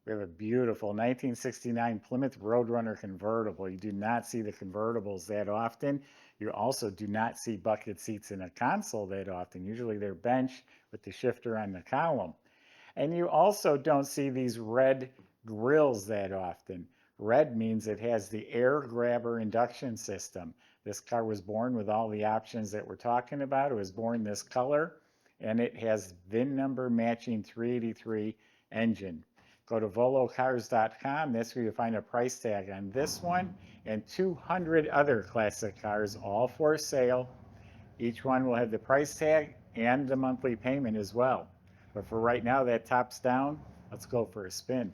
We have a beautiful 1969 Plymouth Roadrunner convertible. You do not see the convertibles that often. You also do not see bucket seats in a console that often. Usually they're bench with the shifter on the column. And you also don't see these red grills that often. Red means it has the air grabber induction system. This car was born with all the options that we're talking about. It was born this color, and it has VIN number matching 383 engine. Go to volocars.com. That's where you find a price tag on this one and 200 other classic cars, all for sale. Each one will have the price tag and the monthly payment as well. But for right now, that top's down. Let's go for a spin.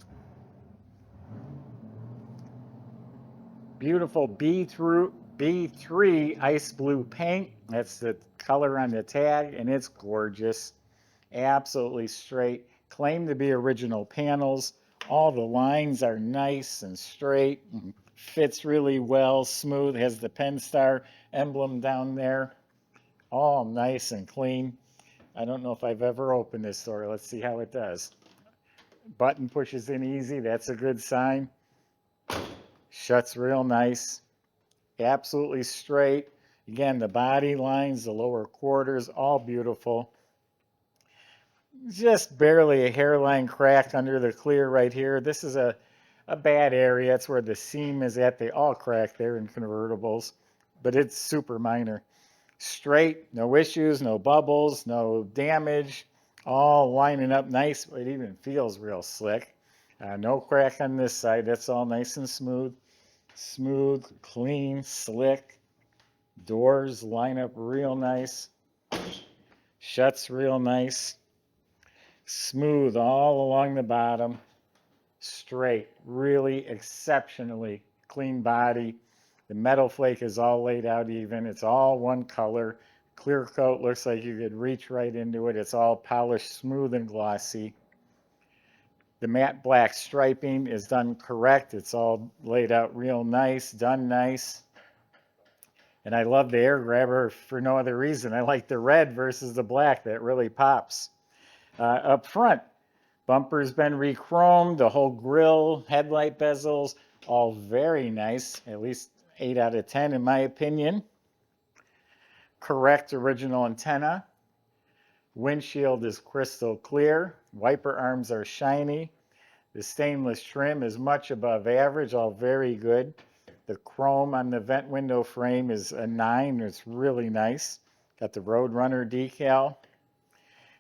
Beautiful B3 ice blue paint. That's the color on the tag, and it's gorgeous. Absolutely straight. Claim to be original panels. All the lines are nice and straight. And fits really well, smooth. Has the Penn-Star emblem down there. All nice and clean. I don't know if I've ever opened this door. Let's see how it does. Button pushes in easy. That's a good sign. Shuts real nice. Absolutely straight. Again, the body lines, the lower quarters, all beautiful. Just barely a hairline crack under the clear right here. This is a bad area. It's where the seam is at. They all crack there in convertibles, but it's super minor. Straight, no issues, no bubbles, no damage, all lining up nice. It even feels real slick. No crack on this side. That's all nice and smooth. Smooth, clean, slick. Doors line up real nice. Shuts real nice. Smooth all along the bottom. Straight, really exceptionally clean body. The metal flake is all laid out even. It's all one color. Clear coat looks like you could reach right into it. It's all polished, smooth, and glossy. The matte black striping is done correct. It's all laid out real nice, done nice. And I love the air grabber for no other reason. I like the red versus the black. That really pops. Up front, bumper's been rechromed. The whole grille, headlight bezels, all very nice. At least 8 out of 10 in my opinion. Correct original antenna. Windshield is crystal clear. Wiper arms are shiny. The stainless trim is much above average, all very good. The chrome on the vent window frame is a 9. It's really nice. Got the Roadrunner decal.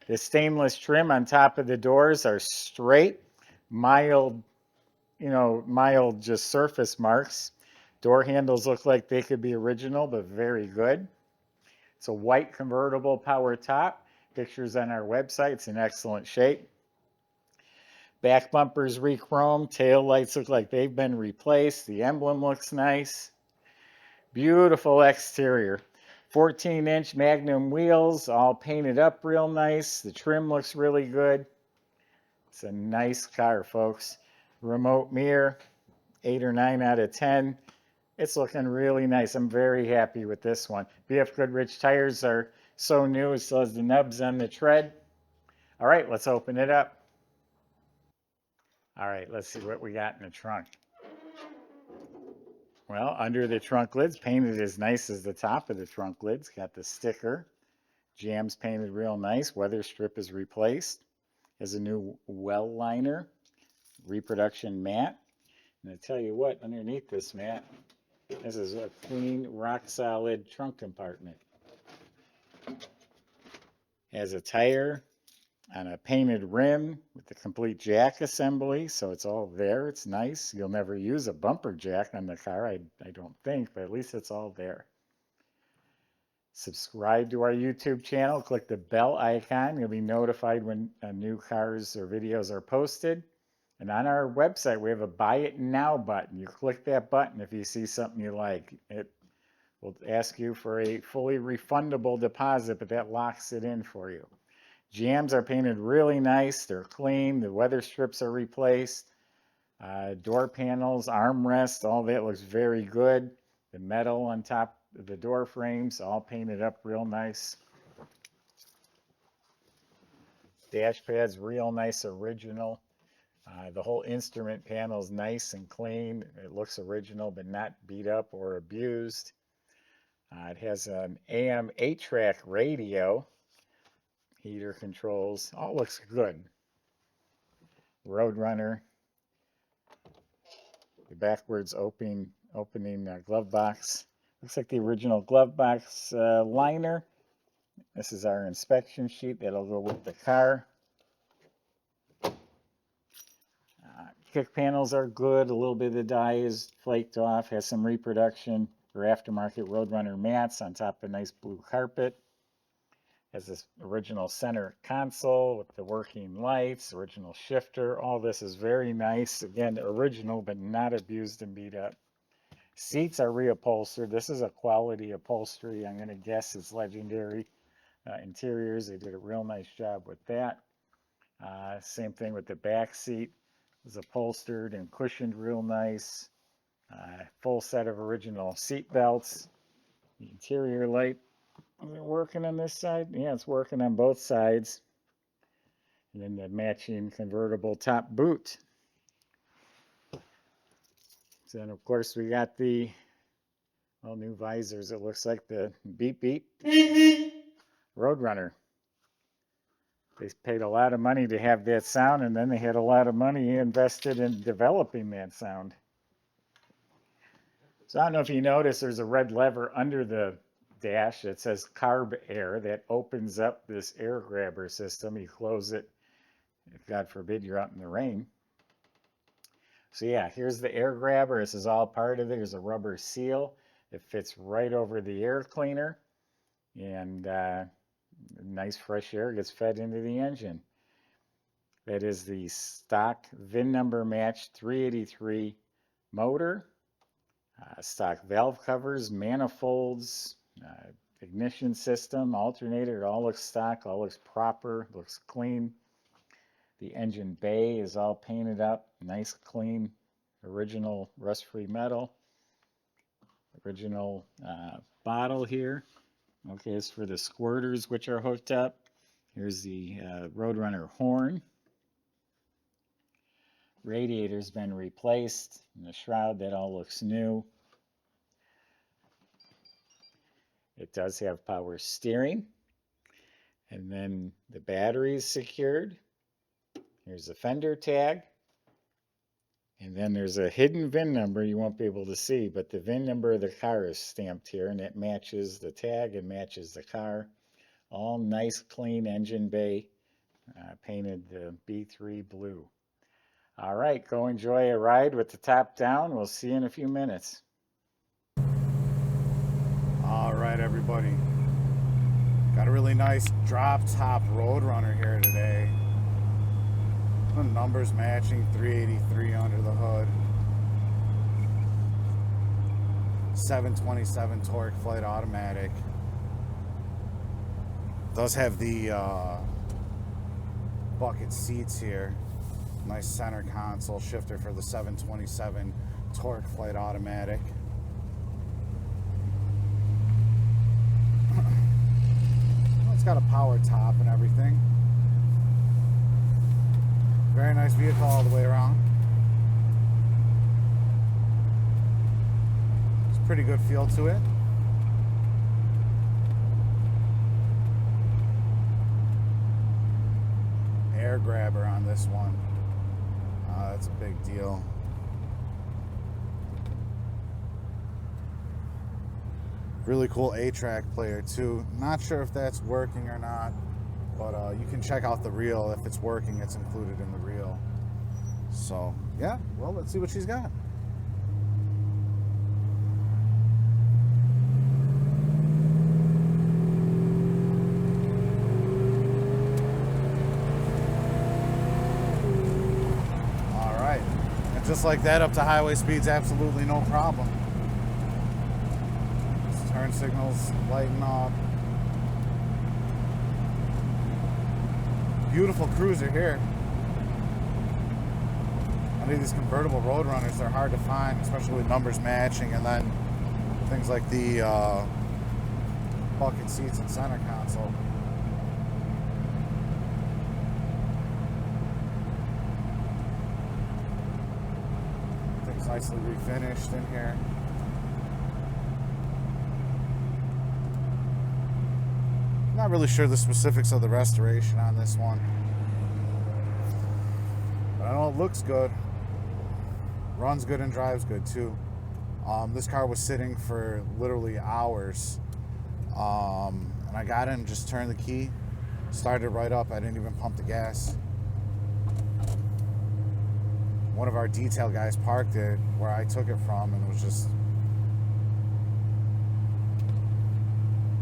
The stainless trim on top of the doors are straight, mild, mild just surface marks. Door handles look like they could be original, but very good. It's a white convertible power top. Pictures on our website. It's in excellent shape. Back bumpers re-chrome. Tail lights look like they've been replaced. The emblem looks nice. Beautiful exterior. 14-inch Magnum wheels, all painted up real nice. The trim looks really good. It's a nice car, folks. Remote mirror, 8 or 9 out of 10. It's looking really nice. I'm very happy with this one. BF Goodrich tires are so new. It still has the nubs on the tread. All right, let's open it up. All right, let's see what we got in the trunk. Well, under the trunk lid's painted as nice as the top of the trunk lid's. Got the sticker. Jam's painted real nice. Weather strip is replaced. Has a new well liner. Reproduction mat. And I tell you what, underneath this mat, this is a clean, rock-solid trunk compartment. Has a tire on a painted rim with the complete jack assembly, so it's all there. It's nice. You'll never use a bumper jack on the car, I don't think, but at least it's all there. Subscribe to our YouTube channel. Click the bell icon. You'll be notified when new cars or videos are posted. And on our website, we have a Buy It Now button. You click that button if you see something you like. It will ask you for a fully refundable deposit, but that locks it in for you. Jams are painted really nice. They're clean. The weather strips are replaced. Door panels, armrests, all that looks very good. The metal on top of the door frames, all painted up real nice. Dash pads, real nice original. The whole instrument panel is nice and clean. It looks original but not beat up or abused. It has an AM 8-track radio, heater controls, all looks good. Roadrunner, the backwards opening glove box. Looks like the original glove box liner. This is our inspection sheet that'll go with the car. Kick panels are good. A little bit of the dye is flaked off. Has some reproduction or aftermarket Roadrunner mats on top of a nice blue carpet. Has this original center console with the working lights, original shifter. All this is very nice. Again, original but not abused and beat up. Seats are reupholstered. This is a quality upholstery. I'm going to guess it's legendary. Interiors, they did a real nice job with that. Same thing with the back seat. It's upholstered and cushioned real nice. Full set of original seat belts. The interior light, is it working on this side? Yeah, it's working on both sides. And then the matching convertible top boot. So then of course we got the all new visors. It looks like the beep beep Roadrunner. They paid a lot of money to have that sound, and then they had a lot of money invested in developing that sound. So I don't know if you notice there's a red lever under the dash that says carb air that opens up this air grabber system. You close it if God forbid you're out in the rain. So yeah, here's the air grabber. This is all part of it. There's a rubber seal. It fits right over the air cleaner, and nice fresh air gets fed into the engine. That is the stock VIN number matched 383 motor, stock valve covers, manifolds, ignition system, alternator. It all looks stock, all looks proper, looks clean. The engine bay is all painted up, nice, clean, original rust-free metal. Original bottle here. Okay, it's for the squirters which are hooked up. Here's the Roadrunner horn. Radiator's been replaced. And the shroud, that all looks new. It does have power steering. And then the battery is secured. Here's the fender tag. And then there's a hidden VIN number you won't be able to see, but the VIN number of the car is stamped here, and it matches the tag and matches the car. All nice, clean engine bay, painted B3 blue. All right, go enjoy a ride with the top down. We'll see you in a few minutes. All right, everybody. Got a really nice drop-top Roadrunner here today. The numbers matching, 383 under the hood. 727 torque flight automatic. Does have the bucket seats here. Nice center console, shifter for the 727 torque flight automatic. It's got a power top and everything. Very nice vehicle all the way around. It's a pretty good feel to it. Air grabber on this one. That's a big deal. Really cool 8-track player too. Not sure if that's working or not, but you can check out the reel. If it's working, it's included in the reel. So yeah, well, let's see what she's got. All right, and just like that, up to highway speeds, absolutely no problem. Turn signals lighten up. Beautiful cruiser here. I think these convertible Roadrunners, they're hard to find, especially with numbers matching, and then things like the bucket seats and center console. nicely refinished in here. Not really sure the specifics of the restoration on this one, but I know it looks good, runs good, and drives good too. This car was sitting for literally hours, and I got in, just turned the key, started right up. I didn't even pump the gas. One of our detail guys parked it where I took it from, and it was just,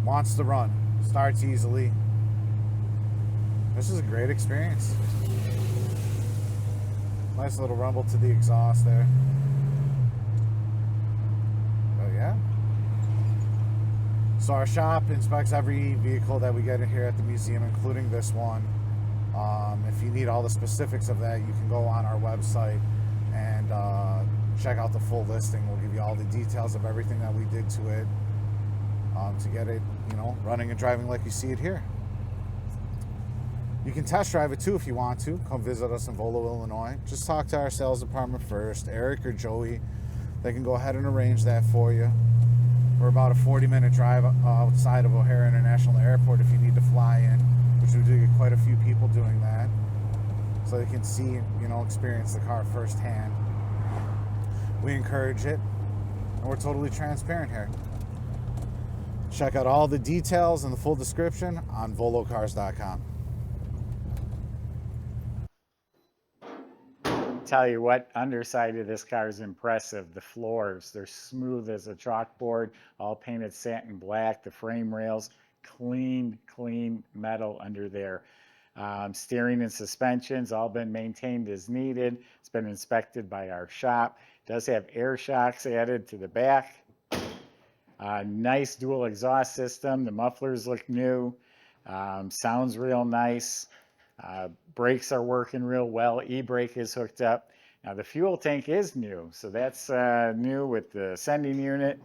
wants to run, starts easily. This is a great experience. Nice little rumble to the exhaust there. But yeah. So our shop inspects every vehicle that we get in here at the museum, including this one. If you need all the specifics of that, you can go on our website and check out the full listing. We'll give you all the details of everything that we did to it to get it, you know, running and driving like you see it here. You can test drive it too if you want to. Come visit us in Volo, Illinois. Just talk to our sales department first, Eric or Joey. They can go ahead and arrange that for you. We're about a 40-minute drive outside of O'Hare International Airport if you need to fly in, which we do get quite a few people doing that, so they can see, you know, experience the car firsthand. We encourage it, and we're totally transparent here. Check out all the details and the full description on volocars.com. Tell you what, underside of this car is impressive. The floors, they're smooth as a chalkboard, all painted satin black. The frame rails, clean metal under there. Steering and suspensions all been maintained as needed. It's been inspected by our shop. It does have air shocks added to the back. Nice dual exhaust system. The mufflers look new. Sounds real nice. Brakes are working real well. E-brake is hooked up. Now the fuel tank is new, so that's new with the sending unit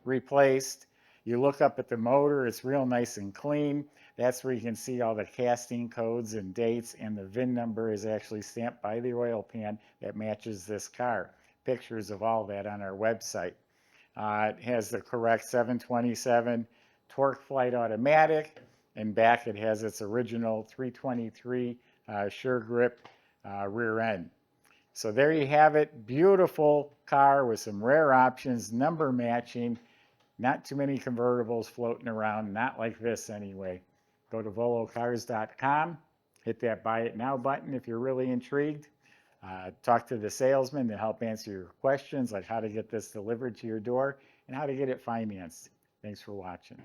replaced. You look up at the motor, it's real nice and clean. That's where you can see all the casting codes and dates, and the VIN number is actually stamped by the oil pan that matches this car. Pictures of all that on our website. It has the correct 727 torque flight automatic, and back it has its original 323 sure grip rear end. So there you have it. Beautiful car with some rare options, number matching. Not too many convertibles floating around, not like this anyway. Go to volocars.com, hit that buy it now button if you're really intrigued. Talk to the salesman to help answer your questions, like how to get this delivered to your door and how to get it financed. Thanks for watching.